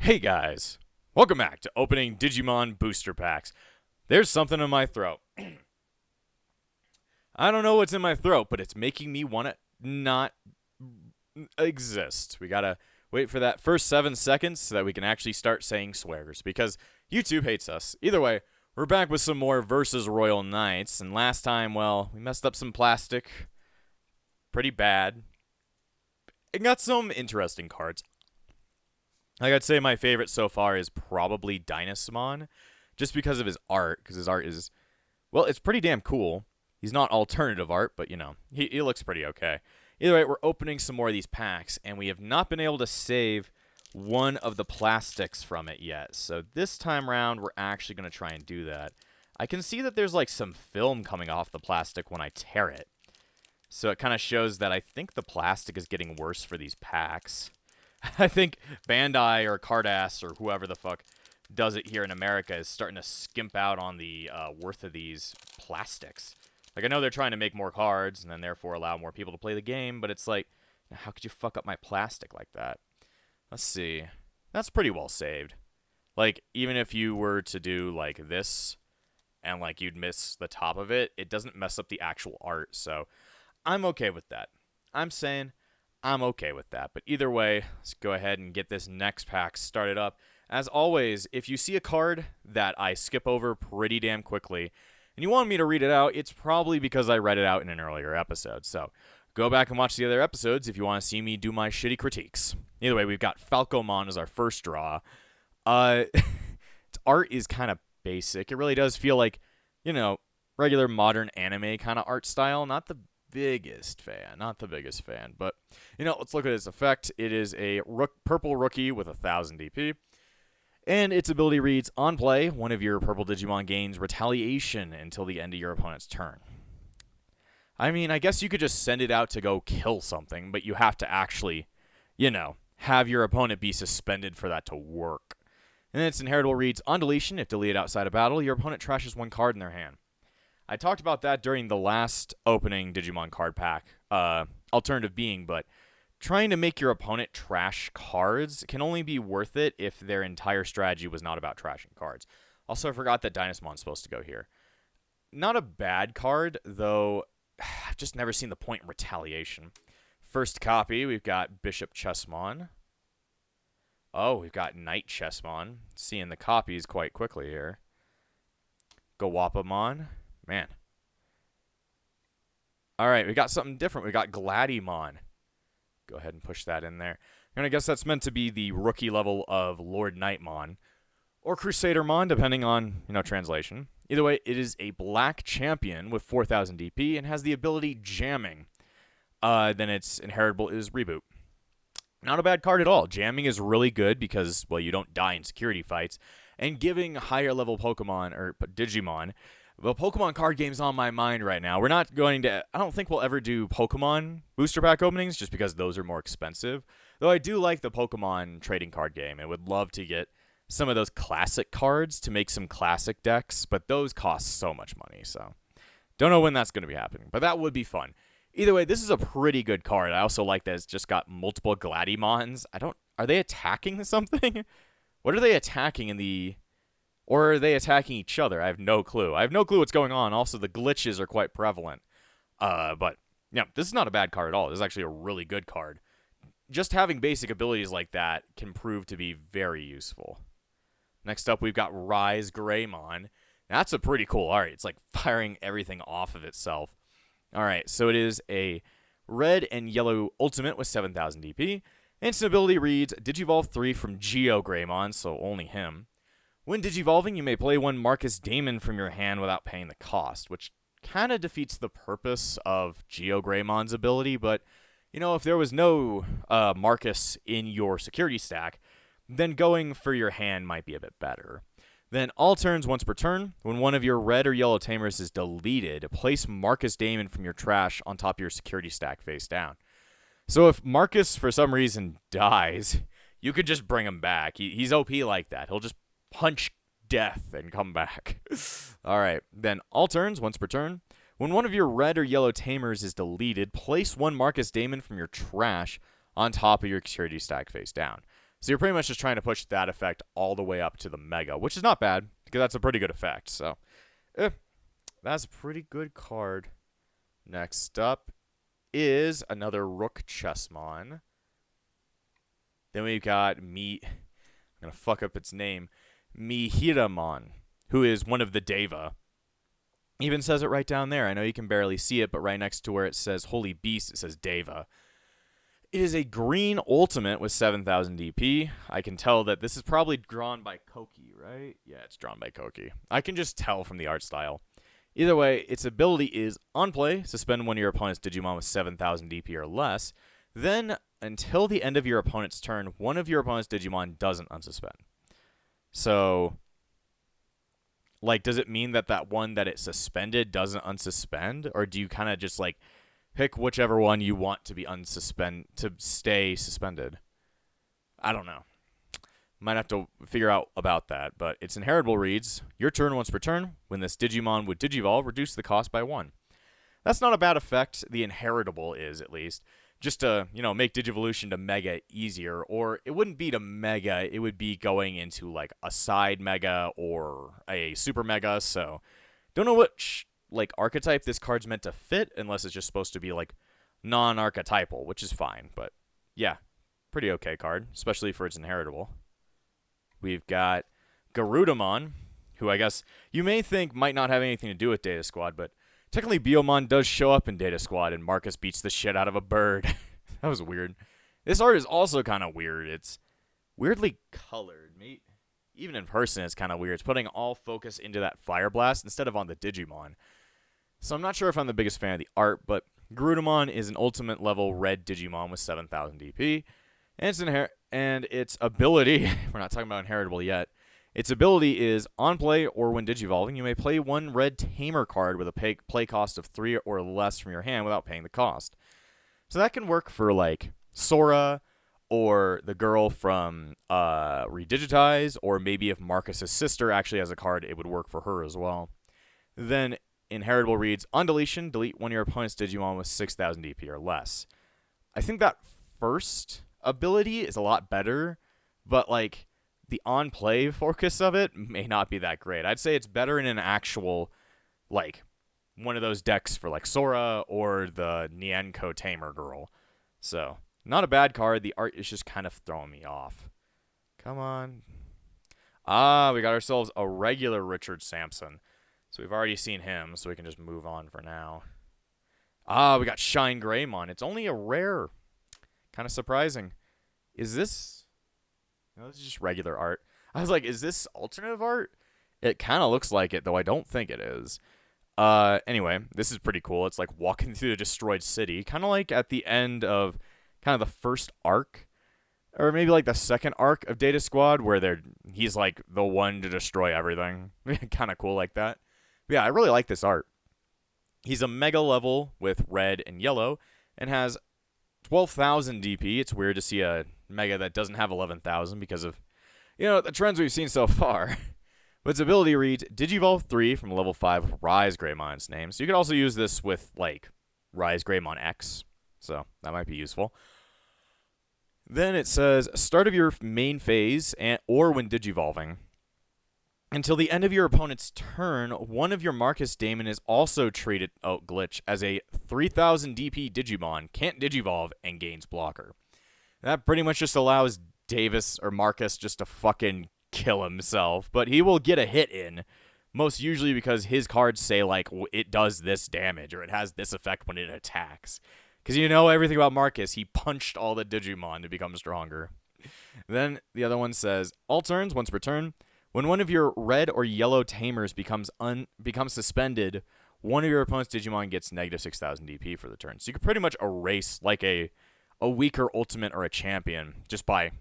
Hey guys, welcome back to opening Digimon booster packs. There's something in my throat. I don't know what's in my throat, but it's making me want to not exist. We gotta wait for that first 7 seconds so that we can actually start saying swears, because YouTube hates us. Either way, we're back with some more versus Royal Knights, and last time, well, we messed up some plastic. Pretty bad. It got some interesting cards. Like, I'd say my favorite so far is probably Dynasmon, just because of his art, because his art is, well, it's pretty damn cool. He's not alternative art, but, you know, he looks pretty okay. Either way, we're opening some more of these packs, and we have not been able to save one of the plastics from it yet. So this time around, we're actually going to try and do that. I can see that there's, like, some film coming off the plastic when I tear it. So it kind of shows that I think the plastic is getting worse for these packs. I think Bandai or Cardass or whoever the fuck does it here in America is starting to skimp out on the worth of these plastics. Like, I know they're trying to make more cards and then therefore allow more people to play the game, but it's like, how could you fuck up my plastic like that? Let's see. That's pretty well saved. Like, even if you were to do, like, this and, like, you'd miss the top of it, it doesn't mess up the actual art, so I'm okay with that. I'm saying I'm okay with that. But either way, let's go ahead and get this next pack started up. As always, if you see a card that I skip over pretty damn quickly and you want me to read it out, it's probably because I read it out in an earlier episode. So go back and watch the other episodes if you want to see me do my shitty critiques. Either way, we've got Falcomon as our first draw. Its art is kind of basic. It really does feel like, you know, regular modern anime kind of art style. Not the biggest fan, but, you know, let's look at its effect. It is a purple rookie with 1000 DP, and its ability reads, on play, one of your purple Digimon gains retaliation until the end of your opponent's turn. I mean, I guess you could just send it out to go kill something, but you have to actually, you know, have your opponent be suspended for that to work. And its inheritable reads, on deletion, if deleted outside of battle, your opponent trashes one card in their hand. I talked about that during the last opening Digimon card pack, alternative being, but trying to make your opponent trash cards can only be worth it if their entire strategy was not about trashing cards. Also, I forgot that Dynasmon's supposed to go here. Not a bad card, though I've just never seen the point in retaliation. First copy, we've got Bishop Chessmon. Oh, we've got Knight Chessmon. Seeing the copies quite quickly here. Gawapamon. Man. Alright, we got something different. We got Gladymon. Go ahead and push that in there. And I guess that's meant to be the rookie level of Lord Knightmon. Or Crusadermon, depending on, you know, translation. Either way, it is a black champion with 4000 DP and has the ability Jamming. Then its inheritable is Reboot. Not a bad card at all. Jamming is really good because, well, you don't die in security fights. And giving higher level Pokemon, or Digimon, the Pokemon card game's on my mind right now. We're not going to, I don't think we'll ever do Pokemon booster pack openings just because those are more expensive. Though I do like the Pokemon trading card game and would love to get some of those classic cards to make some classic decks, but those cost so much money, so don't know when that's going to be happening, but that would be fun. Either way, this is a pretty good card. I also like that it's just got multiple Gladymons. Are they attacking something? What are they attacking in the... Or are they attacking each other? I have no clue. I have no clue what's going on. Also, the glitches are quite prevalent. But, yeah, this is not a bad card at all. This is actually a really good card. Just having basic abilities like that can prove to be very useful. Next up, we've got Rise Greymon. That's a pretty cool art. It's like firing everything off of itself. Alright, so it is a red and yellow ultimate with 7000 DP. And its ability reads, Digivolve 3 from Geo Greymon, so only him. When digivolving, you may play one Marcus Daemon from your hand without paying the cost, which kind of defeats the purpose of Geo Greymon's ability, but, you know, if there was no Marcus in your security stack, then going for your hand might be a bit better. Then, all turns once per turn, when one of your red or yellow tamers is deleted, place Marcus Daemon from your trash on top of your security stack face down. So if Marcus, for some reason, dies, you could just bring him back. He's OP like that. He'll just punch death and come back. Alright, then all turns, once per turn. When one of your red or yellow tamers is deleted, place one Marcus Daemon from your trash on top of your security stack face down. So you're pretty much just trying to push that effect all the way up to the Mega, which is not bad, because that's a pretty good effect. So, that's a pretty good card. Next up is another Rook Chessmon. Then we've got I'm going to fuck up its name, Mihiramon, who is one of the Deva. Even says it right down there. I know you can barely see it, but right next to where it says Holy Beast, it says Deva. It is a green ultimate with 7,000 DP. I can tell that this is probably drawn by Koki, right? Yeah, it's drawn by Koki. I can just tell from the art style. Either way, its ability is, on play, suspend one of your opponent's Digimon with 7,000 DP or less. Then, until the end of your opponent's turn, one of your opponent's Digimon doesn't unsuspend. So, like, does it mean that that one that it suspended doesn't unsuspend? Or do you kind of just, like, pick whichever one you want to be to stay suspended? I don't know. Might have to figure out about that. But its inheritable reads, your turn once per turn. When this Digimon would Digivolve, reduce the cost by 1. That's not a bad effect. The inheritable is, at least. Just to, make Digivolution to Mega easier. Or it wouldn't be to Mega. It would be going into, like, a side Mega or a Super Mega. So, don't know which, archetype this card's meant to fit. Unless it's just supposed to be, non-archetypal. Which is fine. But, yeah. Pretty okay card. Especially for its inheritable. We've got Garudamon, who I guess you may think might not have anything to do with Data Squad, but technically Biomon does show up in Data Squad, and Marcus beats the shit out of a bird. That was weird. This art is also kind of weird. It's weirdly colored. Even in person, it's kind of weird. It's putting all focus into that Fire Blast instead of on the Digimon. So I'm not sure if I'm the biggest fan of the art, but Garudamon is an ultimate level red Digimon with 7,000 DP. And its ability, we're not talking about inheritable yet, its ability is, on play or when digivolving, you may play one red Tamer card with a play cost of 3 or less from your hand without paying the cost. So that can work for, Sora or the girl from Redigitize, or maybe if Marcus's sister actually has a card, it would work for her as well. Then, inheritable reads, on deletion, delete one of your opponent's Digimon with 6,000 DP or less. I think that first ability is a lot better, but the on-play focus of it may not be that great. I'd say it's better in an actual one of those decks for Sora or the Nienko Tamer girl. So not a bad card. The art is just kind of throwing me off. Come on. We got ourselves a regular Richard Sampson. So we've already seen him, so we can just move on for now. We got Shine Greymon. It's only a rare. Kind of surprising. Is this... No, this is just regular art. I was like, is this alternative art? It kind of looks like it, though I don't think it is. Anyway, this is pretty cool. It's like walking through the destroyed city. Kind of like at the end of kind of the first arc. Or maybe the second arc of Data Squad, where he's the one to destroy everything. Kind of cool like that. But yeah, I really like this art. He's a mega level with red and yellow, and has 12,000 DP. It's weird to see a mega that doesn't have 11,000 because of, the trends we've seen so far. But its ability reads, Digivolve 3 from level 5 with Rise Greymon's name. So you could also use this with, Rise Greymon X. So that might be useful. Then it says, start of your main phase, or when Digivolving. Until the end of your opponent's turn, one of your Marcus Daemon is also treated, glitch, as a 3,000 DP Digimon, can't Digivolve, and gains blocker. That pretty much just allows Davis or Marcus just to fucking kill himself, but he will get a hit in, most usually because his cards say, it does this damage, or it has this effect when it attacks. Because you know everything about Marcus, he punched all the Digimon to become stronger. Then the other one says, all turns, once per turn, when one of your red or yellow Tamers becomes suspended, one of your opponent's Digimon gets negative 6,000 DP for the turn. So you could pretty much erase a weaker ultimate or a champion just by,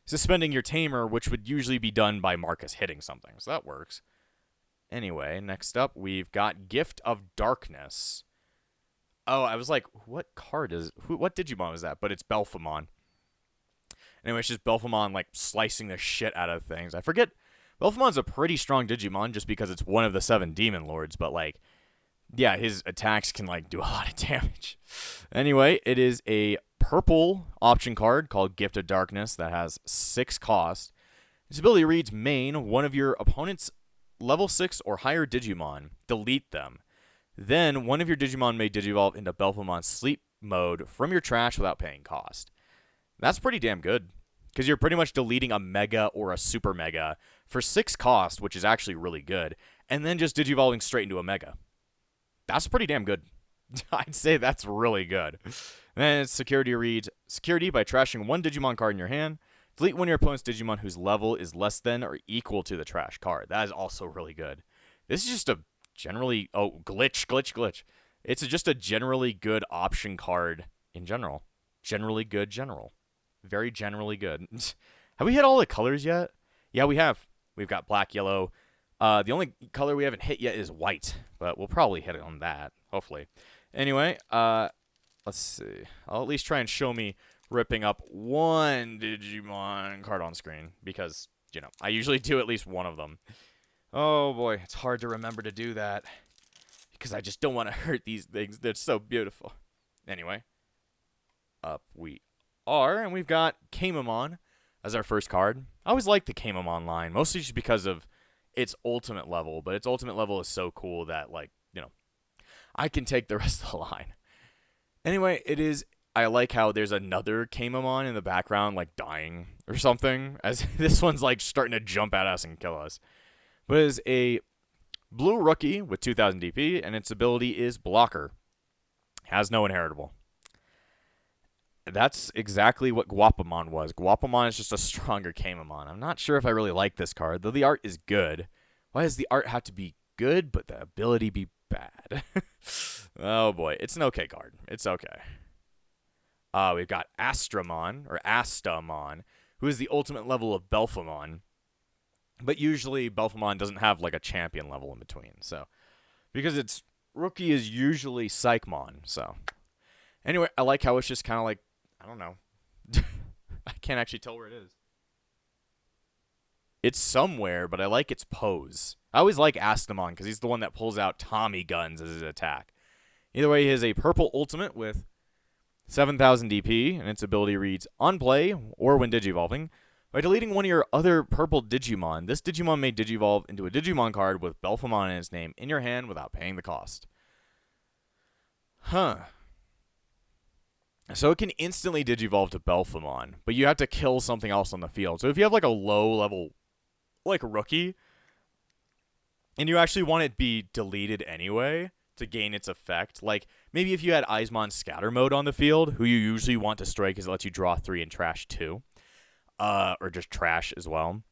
suspending your Tamer, which would usually be done by Marcus hitting something. So that works. Anyway, next up, we've got Gift of Darkness. Oh, I was like, what Digimon is that? But it's Belphemon. Anyway, it's just Belphemon, slicing the shit out of things. I forget. Belphemon's a pretty strong Digimon just because it's one of the 7 Demon Lords. But, yeah, his attacks can, do a lot of damage. Anyway, it is a purple option card called Gift of Darkness that has 6 cost. Its ability reads: main one of your opponent's level 6 or higher Digimon. Delete them. Then one of your Digimon may Digivolve into Belphemon sleep mode from your trash without paying cost. That's pretty damn good, because you're pretty much deleting a Mega or a Super Mega for 6 cost, which is actually really good, and then just Digivolving straight into a Mega. That's pretty damn good. I'd say that's really good. And then security reads: security by trashing one Digimon card in your hand. Delete one of your opponent's Digimon whose level is less than or equal to the trash card. That is also really good. This is just a generally... Oh, glitch. It's just a generally good option card in general. Generally good general. Very generally good. Have we hit all the colors yet? Yeah, we have. We've got black, yellow. The only color we haven't hit yet is white, but we'll probably hit it on that, hopefully. Anyway, let's see. I'll at least try and show me ripping up one Digimon card on screen, because, you know, I usually do at least one of them. Oh boy, it's hard to remember to do that, because I just don't want to hurt these things. They're so beautiful. Anyway, up we are, and we've got Kamemon as our first card. I always like the Kamemon line, mostly just because of its ultimate level, but its ultimate level is so cool that, like, you know, I can take the rest of the line. Anyway, I like how there's another Kamemon in the background, like, dying or something, as this one's, like, starting to jump at us and kill us. But it is a blue rookie with 2000 DP, and its ability is Blocker. Has no inheritable. That's exactly what Guapamon was. Guapamon is just a stronger Kamemon. I'm not sure if I really like this card, though the art is good. Why does the art have to be good, but the ability be bad? Oh boy, it's an okay card. It's okay. We've got Astramon, or Astamon, who is the ultimate level of Belphemon. But usually Belphemon doesn't have like a champion level in between. So, because its rookie is usually Psychmon. So, anyway, I like how it's just kind of like, I don't know. I can't actually tell where it is. It's somewhere, but I like its pose. I always like Astamon because he's the one that pulls out Tommy guns as his attack. Either way, he has a purple ultimate with 7000 DP, and its ability reads: on play, or when Digivolving, by deleting one of your other purple Digimon, this Digimon may Digivolve into a Digimon card with Belphemon in its name in your hand without paying the cost. Huh. So it can instantly Digivolve to Belphemon, but you have to kill something else on the field. So if you have like a low level, like rookie, and you actually want it to be deleted anyway to gain its effect, like maybe if you had Eismon Scatter Mode on the field, who you usually want to strike because it lets you draw 3 and trash 2, or just trash as well,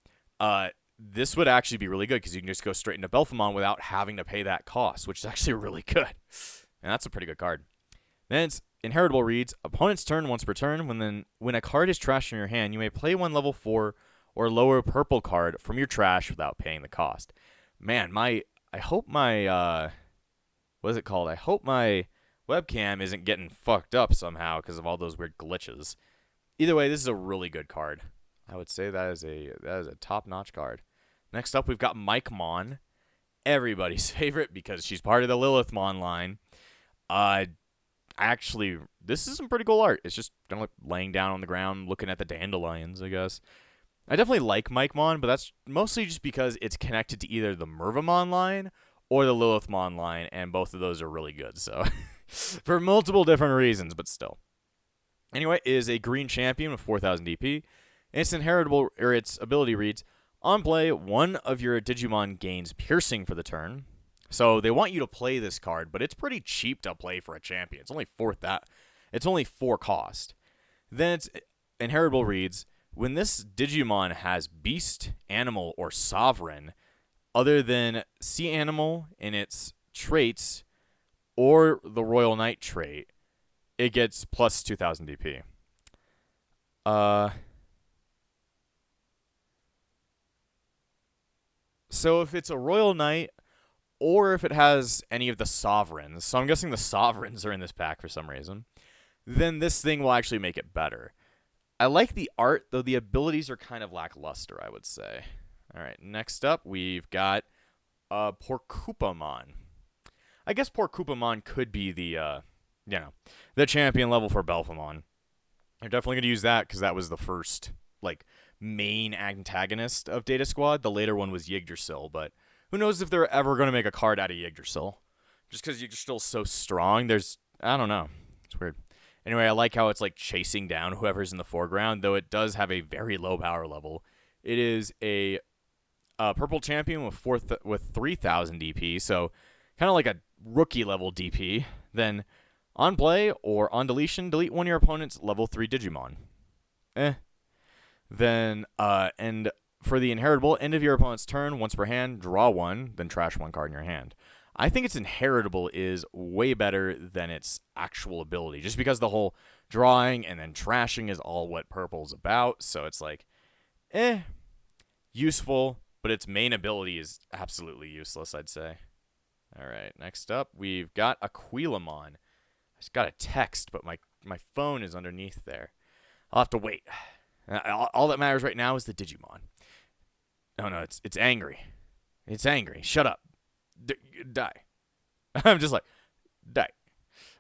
this would actually be really good because you can just go straight into Belphemon without having to pay that cost, which is actually really good. And that's a pretty good card. Then its inheritable reads: opponent's turn once per turn. When a card is trashed in your hand, you may play one level 4 or lower purple card from your trash without paying the cost. Man, I hope my, what is it called? I hope my webcam isn't getting fucked up somehow because of all those weird glitches. Either way, this is a really good card. I would say that is a top-notch card. Next up, we've got Micmon, everybody's favorite because she's part of the Lilithmon line. Actually, this is some pretty cool art. It's just kind of like laying down on the ground, looking at the dandelions, I guess. I definitely like Micmon, but that's mostly just because it's connected to either the Mervamon line or the Lilithmon line, and both of those are really good. So, for multiple different reasons, but still. Anyway, it is a green champion with 4000 DP. Its inheritable, or its ability reads: on play, one of your Digimon gains piercing for the turn. So they want you to play this card, but it's pretty cheap to play for a champion. It's only 4 cost. Then its inheritable reads: when this Digimon has Beast, Animal, or Sovereign, other than Sea Animal in its traits or the Royal Knight trait, it gets plus 2000 DP. So if it's a Royal Knight, or if it has any of the Sovereigns, so I'm guessing the Sovereigns are in this pack for some reason, then this thing will actually make it better. I like the art, though the abilities are kind of lackluster, I would say. All right, next up, we've got Porcupamon. I guess Porcupamon could be the champion level for Belphemon. They're definitely going to use that because that was the first, like, main antagonist of Data Squad. The later one was Yggdrasil, but who knows if they're ever going to make a card out of Yggdrasil. Just because Yggdrasil's so strong, I don't know. It's weird. Anyway, I like how it's, like, chasing down whoever's in the foreground, though it does have a very low power level. It is a purple champion with 3,000 DP, so kind of like a rookie level DP. Then on play or on deletion, delete one of your opponent's level 3 Digimon. Then and for the inheritable, end of your opponent's turn, once per hand, draw one, then trash one card in your hand. I think its inheritable is way better than its actual ability, just because the whole drawing and then trashing is all what purple's about. So it's like, useful, but its main ability is absolutely useless, I'd say. All right, next up, we've got Aquilamon. I just got a text, but my phone is underneath there. I'll have to wait. All that matters right now is the Digimon. No, it's angry. It's angry. Shut up. Die. I'm just like, die.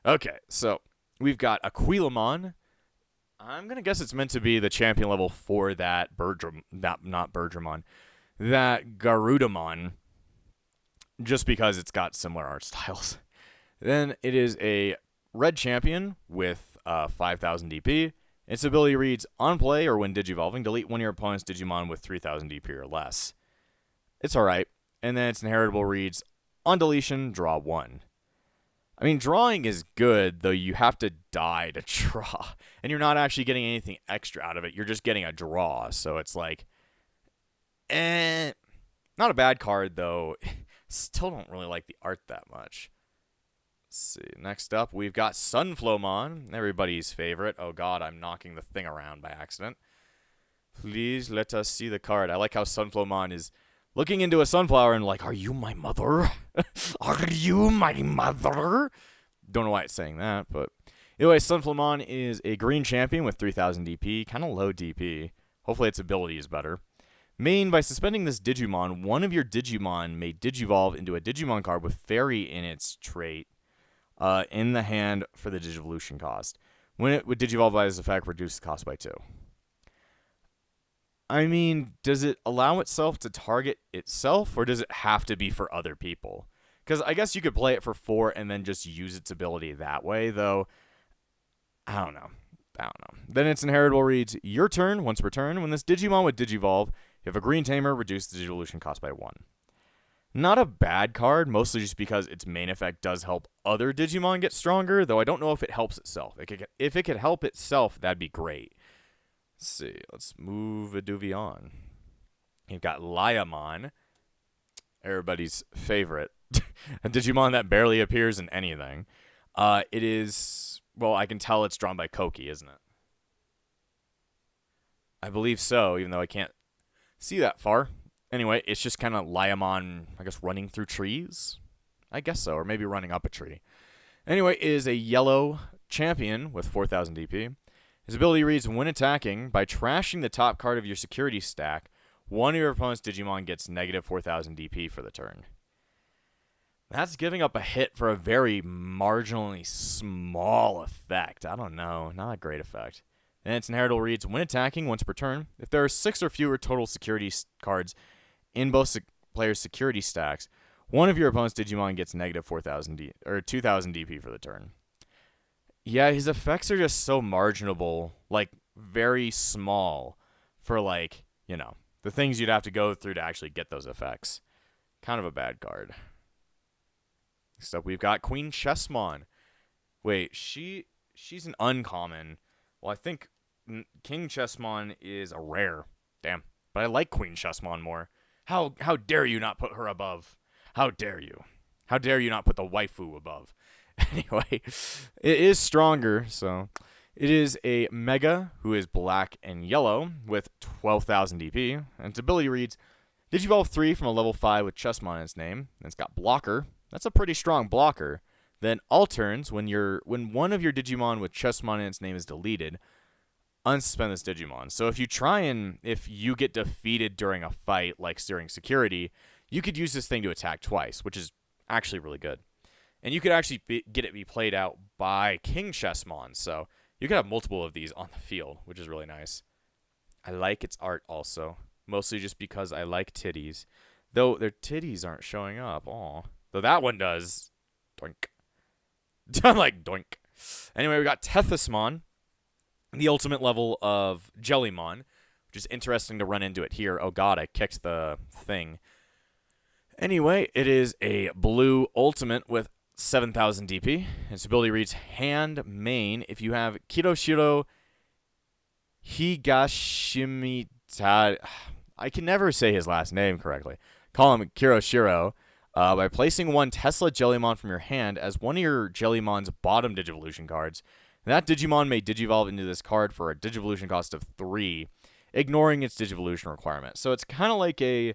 Okay, so we've got Aquilamon. I'm going to guess it's meant to be the champion level for that not Bergermon, that Garudamon, just because it's got similar art styles. Then it is a red champion with 5,000 DP. Its ability reads, on play or when digivolving, delete one of your opponent's Digimon with 3,000 DP or less. It's alright. And then its inheritable reads, on deletion, draw one. I mean, drawing is good, though you have to die to draw. And you're not actually getting anything extra out of it. You're just getting a draw. So it's like, not a bad card, though. Still don't really like the art that much. Let's see. Next up, we've got Sunflowmon, everybody's favorite. Oh god, I'm knocking the thing around by accident. Please let us see the card. I like how Sunflowmon is looking into a sunflower and like, are you my mother? Are you my mother? Don't know why it's saying that, but anyway, Sunflowmon is a green champion with 3,000 DP, kind of low DP. Hopefully its ability is better. Main, by suspending this Digimon, one of your Digimon may digivolve into a Digimon card with Fairy in its trait in the hand for the Digivolution cost. When it would digivolve by this effect, reduce the cost by 2. I mean, does it allow itself to target itself, or does it have to be for other people? Because I guess you could play it for 4 and then just use its ability that way, though. I don't know. Then its inheritable reads, your turn, once per turn. When this Digimon would digivolve, you have a green tamer, reduce the Digivolution cost by 1. Not a bad card, mostly just because its main effect does help other Digimon get stronger, though I don't know if it helps itself. If it could help itself, that'd be great. Let's see. Let's move Aduvi on. You've got Liamon, everybody's favorite. A Digimon that barely appears in anything. It is, well, I can tell it's drawn by Koki, isn't it? I believe so, even though I can't see that far. Anyway, it's just kind of Liamon, I guess, running through trees? I guess so, or maybe running up a tree. Anyway, it is a yellow champion with 4,000 DP. His ability reads, when attacking, by trashing the top card of your security stack, one of your opponent's Digimon gets negative 4,000 DP for the turn. That's giving up a hit for a very marginally small effect. I don't know. Not a great effect. And its inheritable reads, when attacking once per turn, if there are 6 or fewer total security cards in both players' security stacks, one of your opponent's Digimon gets negative 4,000 or 2,000 DP for the turn. Yeah, his effects are just so marginable, like very small for like, you know, the things you'd have to go through to actually get those effects. Kind of a bad card. Next up, we've got Queen Chessmon. Wait, she's an uncommon. Well, I think King Chessmon is a rare. Damn. But I like Queen Chessmon more. How dare you not put her above? How dare you? How dare you not put the waifu above? Anyway, it is stronger, so it is a Mega who is black and yellow with 12,000 DP. And its ability reads, Digivolve 3 from a level 5 with Chessmon in its name. And it's got Blocker. That's a pretty strong blocker. Then alterns, when one of your Digimon with Chessmon in its name is deleted, unsuspend this Digimon. So if you get defeated during a fight, like during security, you could use this thing to attack twice, which is actually really good. And you could actually get it be played out by King Chessmon. So You could have multiple of these on the field, which is really nice. I like its art also, mostly just because I like titties. Though their titties aren't showing up. Aw. Though that one does. Doink. I'm like, doink. Anyway, we got Tethysmon, the ultimate level of Jellymon, which is interesting to run into it here. Oh god, I kicked the thing. Anyway, it is a blue ultimate with 7,000 DP. Its ability reads Hand Main. If you have Kiroshiro Higashimita, I can never say his last name correctly. Call him Kiroshiro. By placing one Tesla Jellymon from your hand as one of your Jellymon's bottom Digivolution cards, that Digimon may Digivolve into this card for a Digivolution cost of 3, ignoring its Digivolution requirement. So it's kind of like a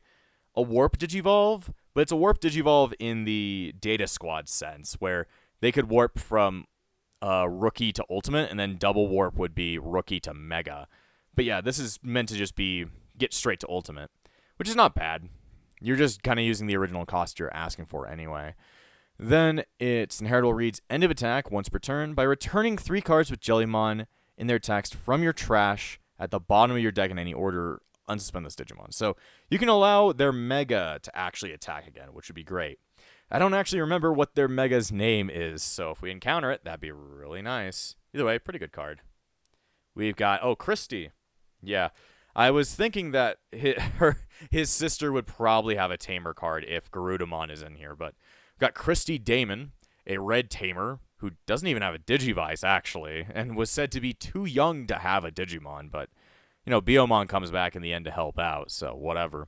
Warp Digivolve, but it's a Warp Digivolve in the Data Squad sense, where they could warp from Rookie to Ultimate, and then double warp would be Rookie to Mega. But yeah, this is meant to just be get straight to Ultimate, which is not bad. You're just kind of using the original cost you're asking for anyway. Then its inheritable reads End of attack once per turn by returning 3 cards with Jellymon in their text from your trash at the bottom of your deck in any order. Unsuspend this Digimon. So you can allow their Mega to actually attack again, which would be great. I don't actually remember what their Mega's name is, so if we encounter it, that'd be really nice. Either way, pretty good card. We've got, Christy. Yeah. I was thinking that his sister would probably have a Tamer card if Garudamon is in here, but we've got Christy Damon, a red Tamer, who doesn't even have a Digivice, actually, and was said to be too young to have a Digimon, but, Biomon comes back in the end to help out, so whatever.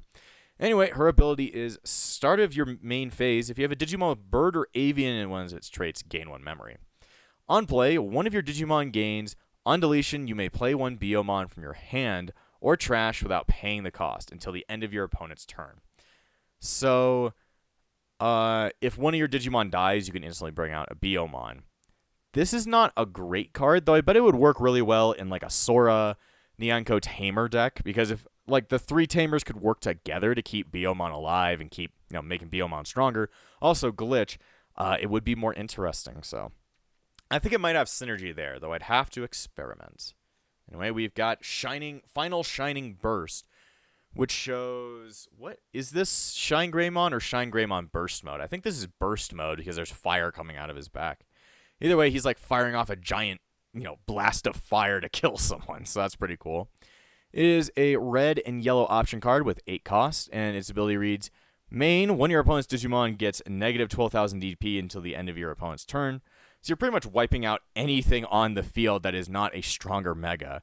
Anyway, her ability is start of your main phase. If you have a Digimon with Bird or Avian in one of its traits, gain 1 memory. On play, one of your Digimon gains. On deletion, you may play one Biomon from your hand or trash without paying the cost until the end of your opponent's turn. So, if one of your Digimon dies, you can instantly bring out a Biomon. This is not a great card, though I bet it would work really well in like a Sora Nyanko Tamer deck, because if the 3 Tamers could work together to keep Biomon alive and keep, making Biomon stronger, also glitch, it would be more interesting, so I think it might have synergy there, though I'd have to experiment. Anyway, we've got Final Shining Burst, which shows, what is this, Shine Greymon or Shine Greymon Burst mode? I think this is Burst mode because there's fire coming out of his back. Either way, he's like firing off a giant, blast of fire to kill someone, so that's pretty cool. It is a red and yellow option card with 8 cost, and its ability reads, Main, one of your opponent's Digimon gets negative 12,000 DP until the end of your opponent's turn. So you're pretty much wiping out anything on the field that is not a stronger Mega.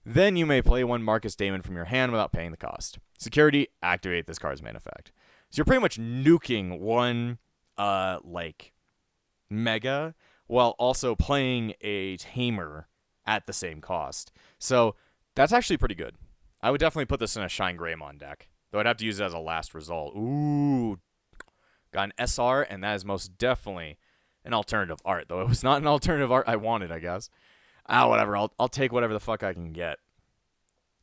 Then you may play one Marcus Damon from your hand without paying the cost. Security, activate this card's main effect. So you're pretty much nuking one, Mega while also playing a Tamer at the same cost. So that's actually pretty good. I would definitely put this in a Shine Greymon deck, though I'd have to use it as a last result. Ooh, got an SR, and that is most definitely an alternative art, though it was not an alternative art I wanted, I guess. Whatever. I'll take whatever the fuck I can get.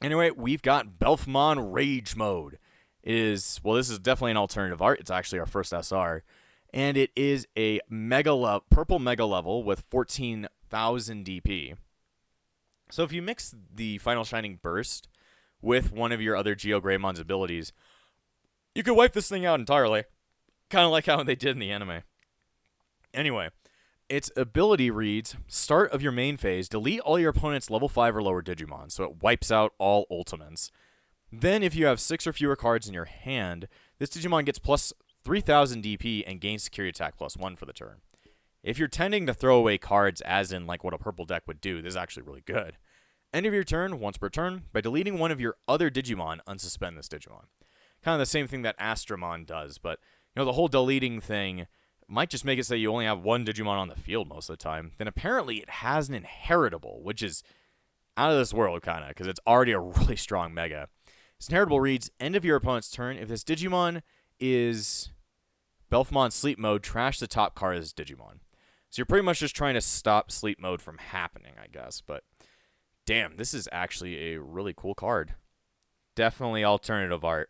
Anyway, we've got Belfmon Rage Mode. This is definitely an alternative art. It's actually our first SR. And it is a purple Mega level with 14,000 DP. So if you mix the Final Shining Burst with one of your other Geo Greymon's abilities, you could wipe this thing out entirely. Kind of like how they did in the anime. Anyway, its ability reads, start of your main phase, delete all your opponent's level 5 or lower Digimon, so it wipes out all ultimates. Then, if you have 6 or fewer cards in your hand, this Digimon gets plus 3,000 DP and gains security attack plus 1 for the turn. If you're tending to throw away cards, as in like what a purple deck would do, this is actually really good. End of your turn, once per turn, by deleting one of your other Digimon, unsuspend this Digimon. Kind of the same thing that Astramon does, but the whole deleting thing might just make it so you only have one Digimon on the field most of the time. Then apparently it has an inheritable, which is out of this world, kind of, because it's already a really strong Mega. Its inheritable reads, end of your opponent's turn. If this Digimon is Belfmon Sleep Mode, trash the top card as Digimon. So you're pretty much just trying to stop Sleep Mode from happening, I guess. But damn, this is actually a really cool card. Definitely alternative art.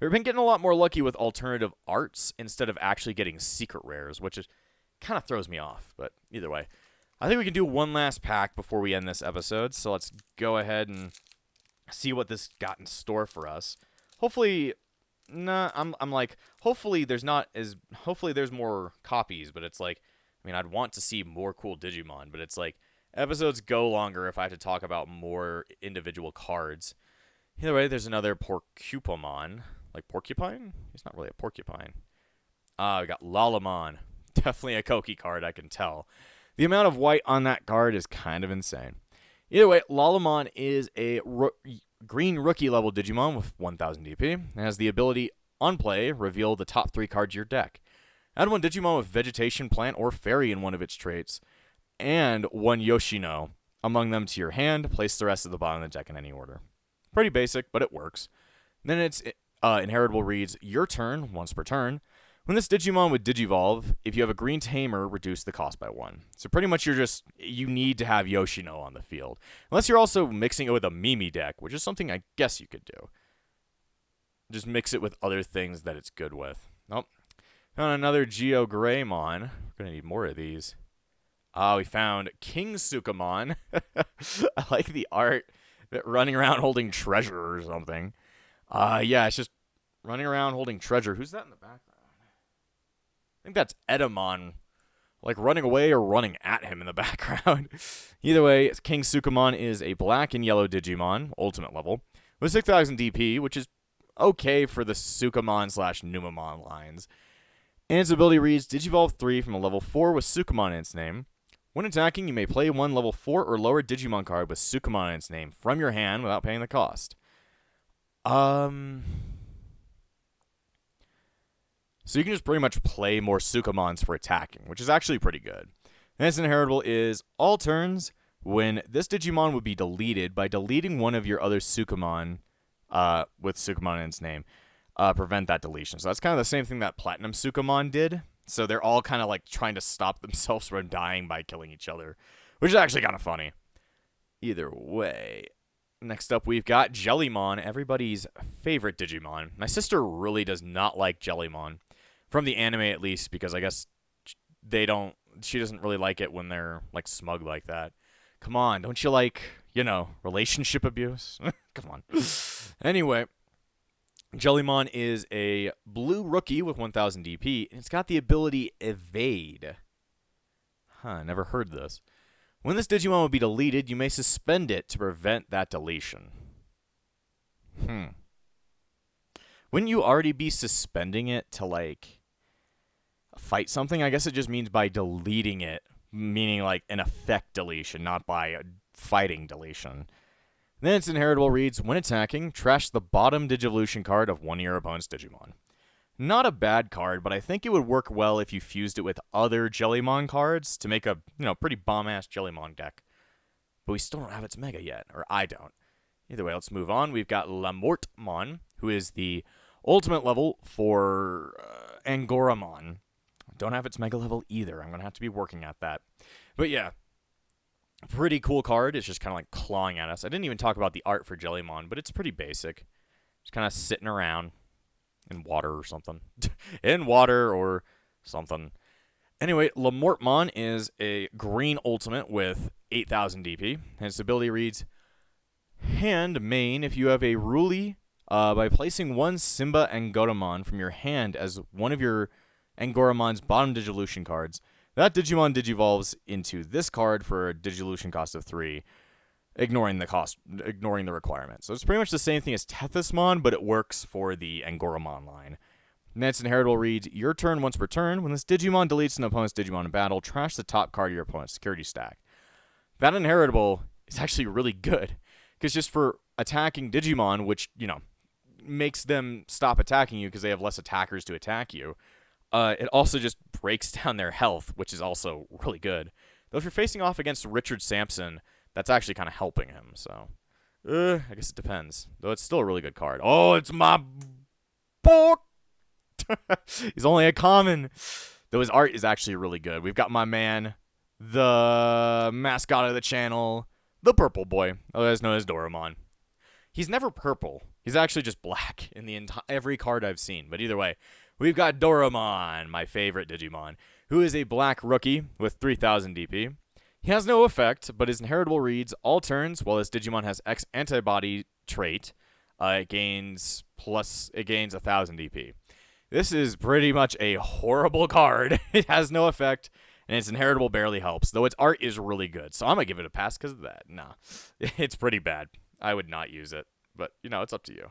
We've been getting a lot more lucky with alternative arts instead of actually getting secret rares, which kind of throws me off. But either way. I think we can do one last pack before we end this episode. So let's go ahead and see what this got in store for us. Hopefully, I'm like, hopefully there's more copies, but it's like, I mean, I'd want to see more cool Digimon, but it's like, episodes go longer if I have to talk about more individual cards. Either way, there's another Porcupamon. Like porcupine? He's not really a porcupine. We got Lalamon. Definitely a Koki card, I can tell. The amount of white on that card is kind of insane. Either way, Lalamon is a green rookie level Digimon with 1000 DP. It has the ability, on play, reveal the top 3 cards of your deck. Add 1 Digimon with vegetation, plant, or fairy in one of its traits, and 1 Yoshino among them to your hand. Place the rest of the bottom of the deck in any order. Pretty basic, but it works. Then its inheritable reads, your turn, once per turn. When this Digimon would Digivolve, if you have a green tamer, reduce the cost by 1. So pretty much you need to have Yoshino on the field. Unless you're also mixing it with a Mimi deck, which is something I guess you could do. Just mix it with other things that it's good with. Nope. Found another Geo Greymon. We're going to need more of these. We found King Sukamon. I like the art. Running around holding treasure or something. Yeah, it's just running around holding treasure. Who's that in the background? I think that's Edamon, like running away or running at him in the background. Either way, King Sukamon is a black and yellow Digimon, ultimate level, with 6000 DP, which is okay for the Sukamon/Numamon lines. And its ability reads, Digivolve 3 from a level 4 with Sukamon in its name. When attacking, you may play 1 level 4 or lower Digimon card with Sukamon in its name from your hand without paying the cost. So you can just pretty much play more Sukamons for attacking, which is actually pretty good. And its inheritable is, all turns, when this Digimon would be deleted, by deleting one of your other Sukamon with Sukamon in its name, prevent that deletion. So that's kind of the same thing that Platinum Sukamon did. So they're all kind of like trying to stop themselves from dying by killing each other, which is actually kind of funny. Either way. Next up, we've got Jellymon, everybody's favorite Digimon. My sister really does not like Jellymon. From the anime, at least, because I guess she doesn't really like it when they're, like, smug like that. Come on, don't you like, relationship abuse? Come on. Anyway, Jellymon is a blue rookie with 1000 DP, and it's got the ability Evade. Never heard this. When this Digimon will be deleted, you may suspend it to prevent that deletion. Wouldn't you already be suspending it to, like, fight something? I guess it just means by deleting it, meaning like an effect deletion, not by a fighting deletion. Then its inheritable reads, when attacking, trash the bottom Digivolution card of one of your opponent's Digimon. Not a bad card, but I think it would work well if you fused it with other Jellymon cards to make a, pretty bomb-ass Jellymon deck. But we still don't have its Mega yet, or I don't. Either way, let's move on. We've got Lamortmon, who is the ultimate level for Angoramon. Don't have its Mega level either. I'm going to have to be working at that. But yeah, pretty cool card. It's just kind of like clawing at us. I didn't even talk about the art for Jellymon, but it's pretty basic. Just kind of sitting around in water or something. In water or something. Anyway, Lamortmon is a green ultimate with 8000 DP. And its ability reads, hand main if you have a Ruli by placing 1 Simba Angoramon from your hand as one of your Angoramon's bottom Digivolution cards. That Digimon digivolves into this card for a Digivolution cost of 3, ignoring the requirement. So it's pretty much the same thing as Tethysmon, but it works for the Angoramon line. Next inheritable reads, your turn once per turn. When this Digimon deletes an opponent's Digimon in battle, trash the top card of your opponent's security stack. That inheritable is actually really good, because just for attacking Digimon, which, makes them stop attacking you because they have less attackers to attack you, it also just breaks down their health, which is also really good. Though if you're facing off against Richard Sampson, that's actually kind of helping him, so I guess it depends. Though it's still a really good card. Oh, it's my boy! He's only a common. Though his art is actually really good. We've got my man, the mascot of the channel, the Purple Boy, otherwise known as Doraemon. He's never purple. He's actually just black in every card I've seen. But either way, we've got Doraemon, my favorite Digimon, who is a black rookie with 3000 DP. He has no effect, but his inheritable reads all turns while his Digimon has X antibody trait. It gains 1,000 DP. This is pretty much a horrible card. It has no effect, and its inheritable barely helps, though its art is really good. So I'm going to give it a pass because of that. Nah, it's pretty bad. I would not use it, but, it's up to you.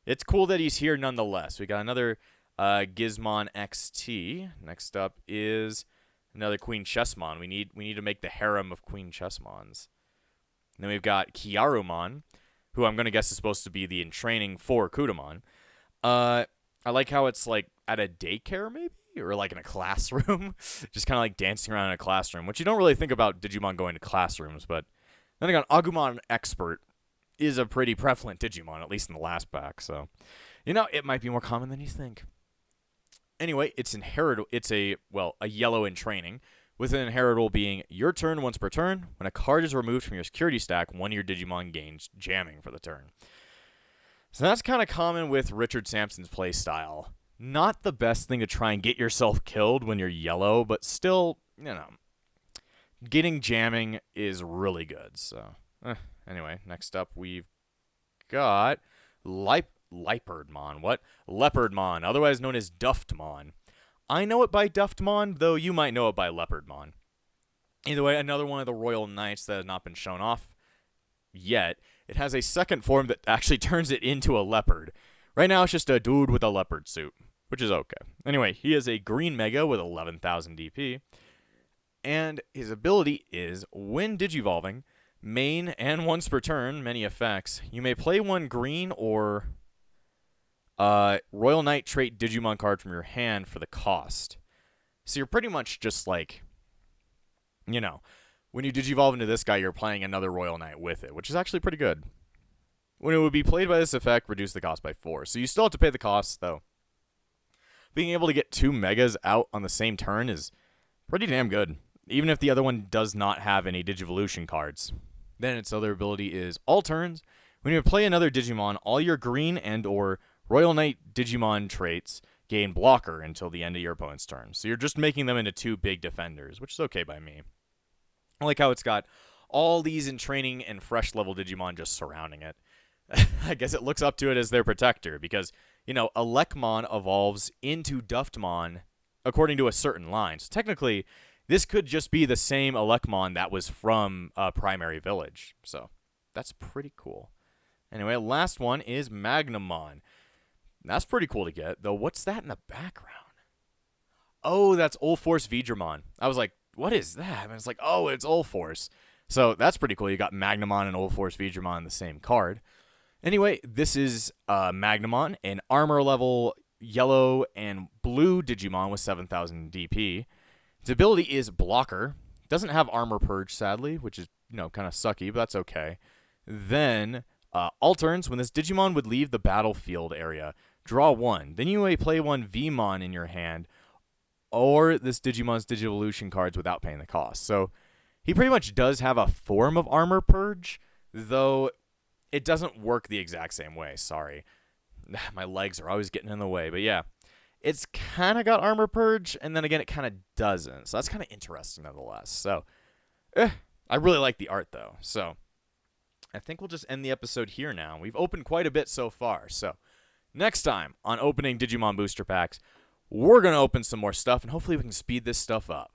It's cool that he's here nonetheless. We got another Gizmon XT. Next up is another Queen Chessmon. We need to make the harem of Queen Chessmons. And then we've got Kiarumon, who I'm going to guess is supposed to be the entraining for Kudamon. I like how it's like at a daycare maybe, or like in a classroom, just kind of like dancing around in a classroom, which you don't really think about Digimon going to classrooms. But then again, Agumon Expert is a pretty prevalent Digimon, at least in the last pack. So, it might be more common than you think. Anyway, it's a yellow in training, with an inheritable being your turn once per turn. When a card is removed from your security stack, one of your Digimon gains jamming for the turn. So that's kind of common with Richard Sampson's playstyle. Not the best thing to try and get yourself killed when you're yellow, but still, getting jamming is really good. So, anyway, next up we've got Leopardmon. What? Leopardmon, otherwise known as Duftmon. I know it by Duftmon, though you might know it by Leopardmon. Either way, another one of the Royal Knights that has not been shown off yet. It has a second form that actually turns it into a leopard. Right now, it's just a dude with a leopard suit, which is okay. Anyway, he is a green Mega with 11,000 DP. And his ability is, when Digivolving, main and once per turn, many effects, you may play one green or Royal Knight trait Digimon card from your hand for the cost. So you're pretty much just like, when you Digivolve into this guy, you're playing another Royal Knight with it, which is actually pretty good. When it would be played by this effect, reduce the cost by 4. So you still have to pay the costs, though. Being able to get 2 Megas out on the same turn is pretty damn good, even if the other one does not have any Digivolution cards. Then its other ability is all turns. When you play another Digimon, all your green and or Royal Knight Digimon traits gain blocker until the end of your opponent's turn. So you're just making them into 2 big defenders, which is okay by me. I like how it's got all these in training and fresh level Digimon just surrounding it. I guess it looks up to it as their protector because, Elecmon evolves into Duftmon according to a certain line. So technically, this could just be the same Elecmon that was from Primary Village. So that's pretty cool. Anyway, last one is Magnamon. That's pretty cool to get, though. What's that in the background? Oh, that's Ulforce Vidramon. I was like, what is that? And it's like, oh, it's Ulforce. So that's pretty cool. You got Magnamon and Ulforce Vidramon in the same card. Anyway, this is Magnamon, an armor level yellow and blue Digimon with 7,000 DP. Its ability is Blocker. Doesn't have Armor Purge, sadly, which is, kind of sucky, but that's okay. Then, all turns, when this Digimon would leave the battlefield area, draw 1. Then you may play one Vmon in your hand, or this Digimon's Digivolution cards without paying the cost. So he pretty much does have a form of Armor Purge, though it doesn't work the exact same way. Sorry. My legs are always getting in the way. But yeah, it's kind of got Armor Purge, and then again, it kind of doesn't. So that's kind of interesting nonetheless. So I really like the art, though. So I think we'll just end the episode here now. We've opened quite a bit so far. So next time on opening Digimon booster packs, we're going to open some more stuff, and hopefully we can speed this stuff up.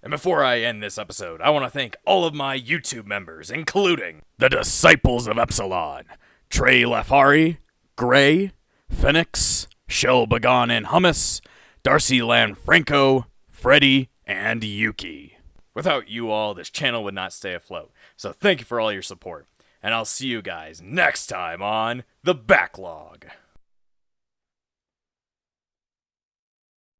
And before I end this episode, I want to thank all of my YouTube members, including the Disciples of Epsilon, Trey Lafari, Gray, Phoenix, Shell Bagan and Hummus, Darcy Lanfranco, Freddie, and Yuki. Without you all, this channel would not stay afloat, so thank you for all your support, and I'll see you guys next time on The Backlog.